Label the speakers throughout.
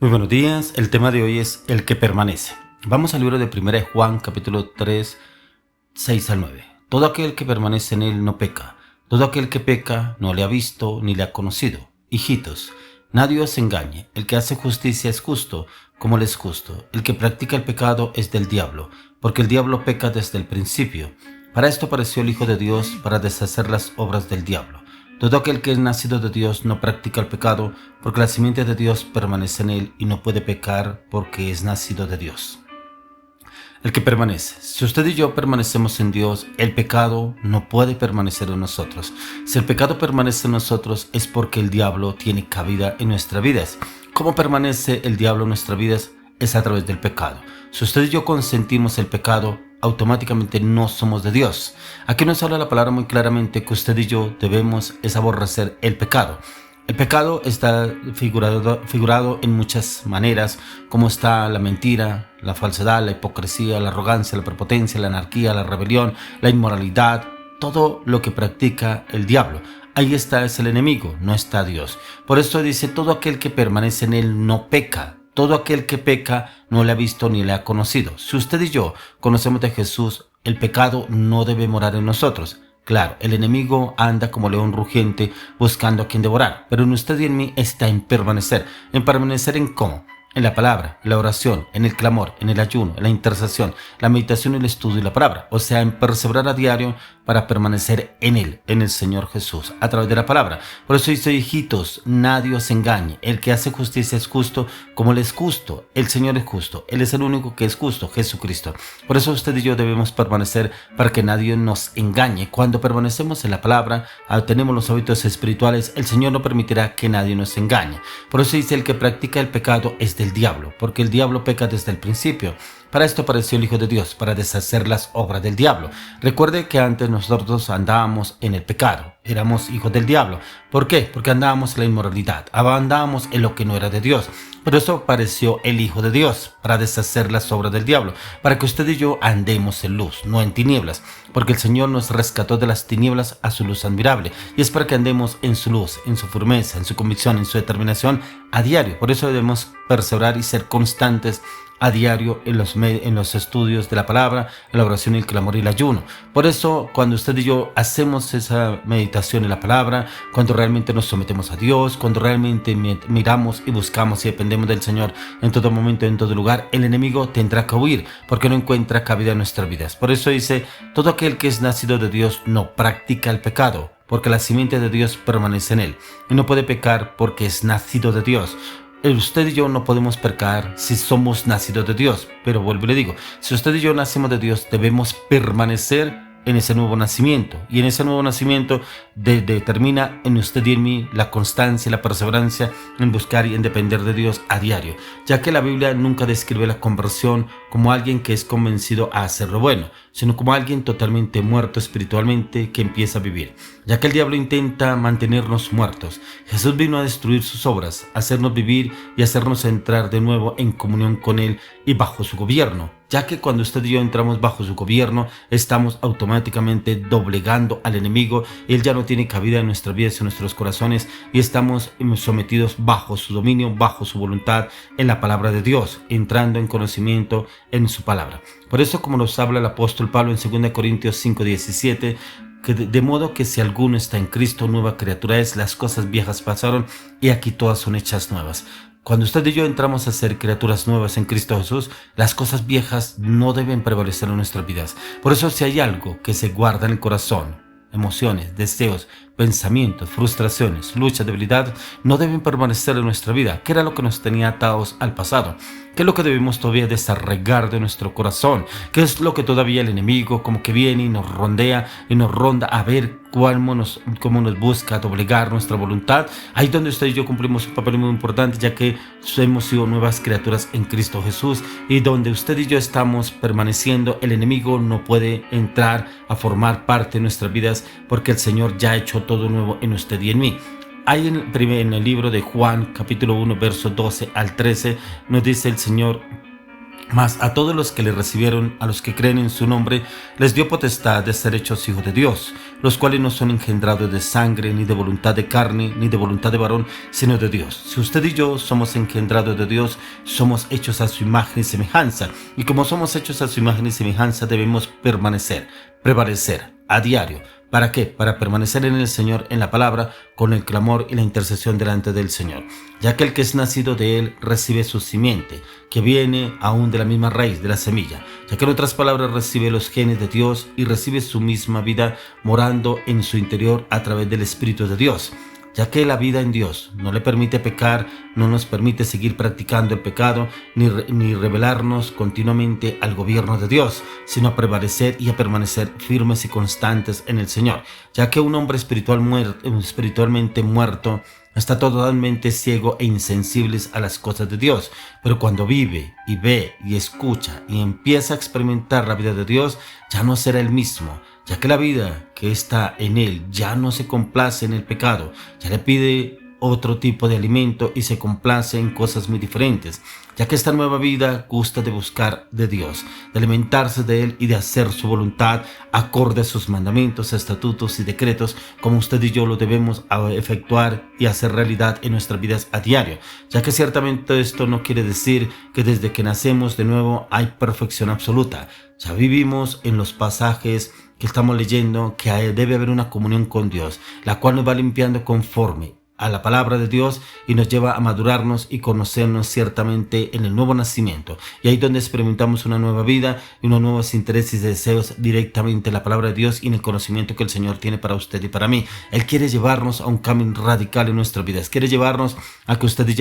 Speaker 1: Muy buenos días, el tema de hoy es el que permanece. Vamos al libro de 1 de Juan, capítulo 3, 6 al 9. Todo aquel que permanece en él no peca. Todo aquel que peca no le ha visto ni le ha conocido. Hijitos, nadie os engañe. El que hace justicia es justo, como él es justo. El que practica el pecado es del diablo, porque el diablo peca desde el principio. Para esto apareció el Hijo de Dios, para deshacer las obras del diablo. Todo aquel que es nacido de Dios no practica el pecado, porque la simiente de Dios permanece en él y no puede pecar porque es nacido de Dios. El que permanece. Si usted y yo permanecemos en Dios, el pecado no puede permanecer en nosotros. Si el pecado permanece en nosotros es porque el diablo tiene cabida en nuestras vidas. ¿Cómo permanece el diablo en nuestras vidas? Es a través del pecado. Si usted y yo consentimos el pecado, automáticamente no somos de Dios. Aquí nos habla la palabra muy claramente que usted y yo debemos es aborrecer el pecado. El pecado está figurado en muchas maneras, como está la mentira, la falsedad, la hipocresía, la arrogancia, la prepotencia, la anarquía, la rebelión, la inmoralidad, todo lo que practica el diablo. Ahí está, es el enemigo, no está Dios. Por eso dice, todo aquel que permanece en él no peca. Todo aquel que peca no le ha visto ni le ha conocido. Si usted y yo conocemos de Jesús, el pecado no debe morar en nosotros. Claro, el enemigo anda como león rugiente buscando a quien devorar, pero en usted y en mí está en permanecer. ¿En permanecer en cómo? En la palabra, en la oración, en el clamor, en el ayuno, en la intercesión, la meditación, el estudio y la palabra. O sea, en perseverar a diario para permanecer en Él, en el Señor Jesús, a través de la palabra. Por eso dice, hijitos, nadie os engañe. El que hace justicia es justo, como Él es justo. El Señor es justo. Él es el único que es justo, Jesucristo. Por eso usted y yo debemos permanecer para que nadie nos engañe. Cuando permanecemos en la palabra, tenemos los hábitos espirituales, el Señor no permitirá que nadie nos engañe. Por eso dice, el que practica el pecado es del diablo, porque el diablo peca desde el principio. Para esto apareció el Hijo de Dios, para deshacer las obras del diablo. Recuerde que antes nosotros andábamos en el pecado, éramos hijos del diablo. ¿Por qué? Porque andábamos en la inmoralidad, andábamos en lo que no era de Dios. Por eso apareció el Hijo de Dios, para deshacer las obras del diablo, para que usted y yo andemos en luz, no en tinieblas, porque el Señor nos rescató de las tinieblas a su luz admirable, y es para que andemos en su luz, en su firmeza, en su convicción, en su determinación a diario. Por eso debemos perseverar y ser constantes a diario en los estudios de la palabra, en la oración, el clamor y el ayuno. Por eso, cuando usted y yo hacemos esa meditación en la palabra, cuando realmente nos sometemos a Dios, cuando realmente miramos y buscamos y dependemos del Señor en todo momento, en todo lugar, el enemigo tendrá que huir, porque no encuentra cabida en nuestras vidas. Por eso dice, todo aquel que es nacido de Dios no practica el pecado, porque la simiente de Dios permanece en él, y no puede pecar porque es nacido de Dios. Usted y yo no podemos pecar si somos nacidos de Dios, pero vuelvo y le digo, si usted y yo nacimos de Dios, debemos permanecer en ese nuevo nacimiento, y en ese nuevo nacimiento determina en usted y en mí la constancia y la perseverancia en buscar y en depender de Dios a diario, ya que la Biblia nunca describe la conversión como alguien que es convencido a hacer lo bueno, sino como alguien totalmente muerto espiritualmente que empieza a vivir, ya que el diablo intenta mantenernos muertos. Jesús vino a destruir sus obras, hacernos vivir y hacernos entrar de nuevo en comunión con Él y bajo su gobierno, ya que cuando usted y yo entramos bajo su gobierno, estamos automáticamente doblegando al enemigo. Él ya no tiene cabida en nuestras vidas y en nuestros corazones, y estamos sometidos bajo su dominio, bajo su voluntad, en la palabra de Dios, entrando en conocimiento en su palabra. Por eso, como nos habla el apóstol Pablo en 2 Corintios 5:17, que de modo que si alguno está en Cristo, nueva criatura es, las cosas viejas pasaron y aquí todas son hechas nuevas. Cuando usted y yo entramos a ser criaturas nuevas en Cristo Jesús, las cosas viejas no deben prevalecer en nuestras vidas. Por eso, si hay algo que se guarda en el corazón, emociones, deseos, pensamientos, frustraciones, lucha, debilidad, no deben permanecer en nuestra vida. ¿Qué era lo que nos tenía atados al pasado? ¿Qué es lo que debemos todavía desarraigar de nuestro corazón? ¿Qué es lo que todavía el enemigo como que viene y nos rondea y nos ronda a ver cómo nos busca doblegar nuestra voluntad? Ahí donde usted y yo cumplimos un papel muy importante, ya que hemos sido nuevas criaturas en Cristo Jesús, y donde usted y yo estamos permaneciendo, el enemigo no puede entrar a formar parte de nuestras vidas, porque el Señor ya ha hecho todo nuevo en usted y en mí. Hay en el libro de Juan, capítulo 1, versos 12 al 13, nos dice el Señor: Mas a todos los que le recibieron, a los que creen en su nombre, les dio potestad de ser hechos hijos de Dios, los cuales no son engendrados de sangre, ni de voluntad de carne, ni de voluntad de varón, sino de Dios. Si usted y yo somos engendrados de Dios, somos hechos a su imagen y semejanza. Y como somos hechos a su imagen y semejanza, debemos prevalecer a diario. ¿Para qué? Para permanecer en el Señor, en la palabra, con el clamor y la intercesión delante del Señor. Ya que el que es nacido de Él recibe su simiente, que viene aún de la misma raíz, de la semilla. Ya que en otras palabras recibe los genes de Dios y recibe su misma vida morando en su interior a través del Espíritu de Dios. Ya que la vida en Dios no le permite pecar, no nos permite seguir practicando el pecado, ni rebelarnos continuamente al gobierno de Dios, sino a prevalecer y a permanecer firmes y constantes en el Señor. Ya que un hombre espiritualmente muerto está totalmente ciego e insensible a las cosas de Dios, pero cuando vive y ve y escucha y empieza a experimentar la vida de Dios, ya no será el mismo, ya que la vida que está en él ya no se complace en el pecado, ya le pide otro tipo de alimento y se complace en cosas muy diferentes, ya que esta nueva vida gusta de buscar de Dios, de alimentarse de Él y de hacer su voluntad acorde a sus mandamientos, estatutos y decretos, como usted y yo lo debemos efectuar y hacer realidad en nuestras vidas a diario, ya que ciertamente esto no quiere decir que desde que nacemos de nuevo hay perfección absoluta. Ya vivimos en los pasajes que estamos leyendo que debe haber una comunión con Dios, la cual nos va limpiando conforme a la palabra de Dios y nos lleva a madurarnos y conocernos ciertamente en el nuevo nacimiento. Y ahí es donde experimentamos una nueva vida y unos nuevos intereses y deseos directamente en la palabra de Dios y en el conocimiento que el Señor tiene para usted y para mí. Él quiere llevarnos a un cambio radical en nuestras vidas. Quiere llevarnos a que usted y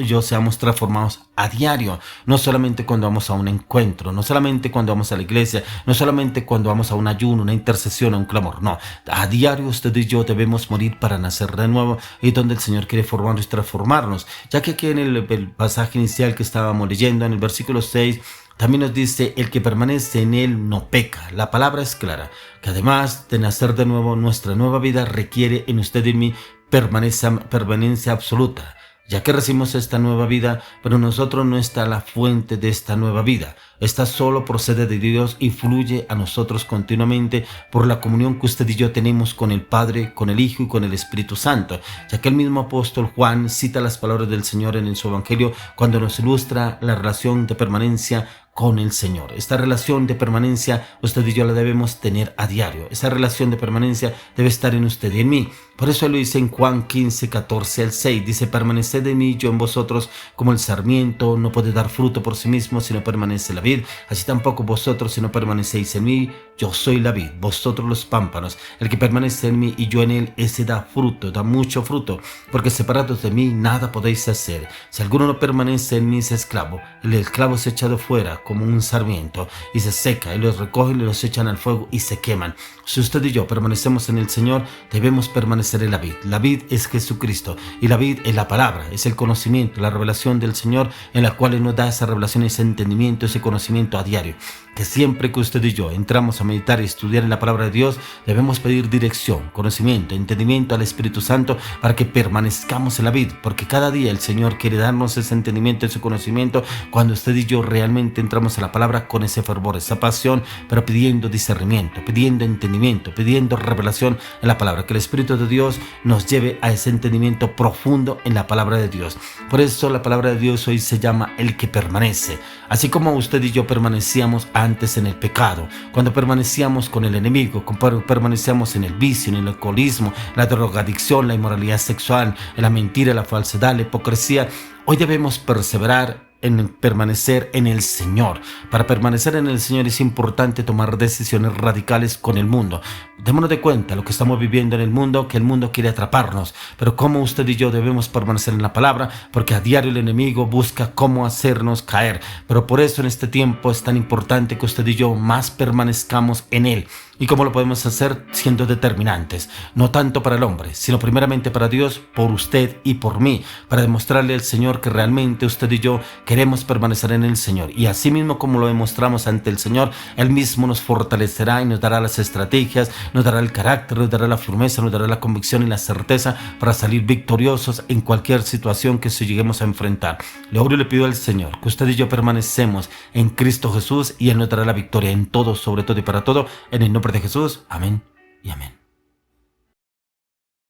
Speaker 1: yo seamos transformados a diario. No solamente cuando vamos a un encuentro, no solamente cuando vamos a la iglesia, no solamente cuando vamos a un ayuno, una intercesión, a un clamor. No, a diario usted y yo debemos morir para nacer de nuevo, y donde el Señor quiere formarnos y transformarnos, ya que aquí en el pasaje inicial que estábamos leyendo, en el versículo 6, también nos dice: el que permanece en Él no peca. La palabra es clara, que además de nacer de nuevo, nuestra nueva vida requiere en usted y en mí permanencia absoluta. Ya que recibimos esta nueva vida, pero en nosotros no está la fuente de esta nueva vida. Esta solo procede de Dios y fluye a nosotros continuamente por la comunión que usted y yo tenemos con el Padre, con el Hijo y con el Espíritu Santo. Ya que el mismo apóstol Juan cita las palabras del Señor en su Evangelio cuando nos ilustra la relación de permanencia con el Señor. Esta relación de permanencia usted y yo la debemos tener a diario. Esa relación de permanencia debe estar en usted y en mí. Por eso lo dice en Juan 15, 14 al 6. Dice: permaneced en mí, yo en vosotros, como el sarmiento no puede dar fruto por sí mismo si no permanece la vid. Así tampoco vosotros, si no permanecéis en mí. Yo soy la vid, vosotros los pámpanos. El que permanece en mí y yo en él, ese da fruto, da mucho fruto, porque separados de mí nada podéis hacer. Si alguno no permanece en mí, es esclavo. El esclavo es echado fuera como un sarmiento y se seca, y los recogen y los echan al fuego y se queman. Si usted y yo permanecemos en el Señor, debemos permanecer en la vid. La vid es Jesucristo, y la vid es la palabra, es el conocimiento, la revelación del Señor, en la cual Él nos da esa revelación, ese entendimiento, ese conocimiento a diario. Que siempre que usted y yo entramos a meditar y estudiar en la palabra de Dios, debemos pedir dirección, conocimiento, entendimiento al Espíritu Santo para que permanezcamos en la vid, porque cada día el Señor quiere darnos ese entendimiento, ese conocimiento, cuando usted y yo realmente entramos a la palabra con ese fervor, esa pasión, pero pidiendo discernimiento, pidiendo entendimiento, pidiendo revelación en la palabra, que el Espíritu de Dios nos lleve a ese entendimiento profundo en la palabra de Dios. Por eso la palabra de Dios hoy se llama el que permanece. Así como usted y yo permanecíamos antes en el pecado, cuando permanecíamos con el enemigo, cuando permanecíamos en el vicio, en el alcoholismo, la drogadicción, la inmoralidad sexual, en la mentira, la falsedad, la hipocresía, hoy debemos perseverar en permanecer en el Señor. Para permanecer en el Señor es importante tomar decisiones radicales con el mundo. Démonos de cuenta lo que estamos viviendo en el mundo, que el mundo quiere atraparnos, pero como usted y yo debemos permanecer en la palabra, porque a diario el enemigo busca cómo hacernos caer. Pero por eso en este tiempo es tan importante que usted y yo más permanezcamos en Él. ¿Y cómo lo podemos hacer? Siendo determinantes, no tanto para el hombre, sino primeramente para Dios, por usted y por mí, para demostrarle al Señor que realmente usted y yo queremos permanecer en el Señor. Y así mismo como lo demostramos ante el Señor, Él mismo nos fortalecerá y nos dará las estrategias, nos dará el carácter, nos dará la firmeza, nos dará la convicción y la certeza para salir victoriosos en cualquier situación que se lleguemos a enfrentar. Le oro y le pido al Señor que usted y yo permanecemos en Cristo Jesús y Él nos dará la victoria en todo, sobre todo y para todo, en el nombre de Jesús. Amén y amén.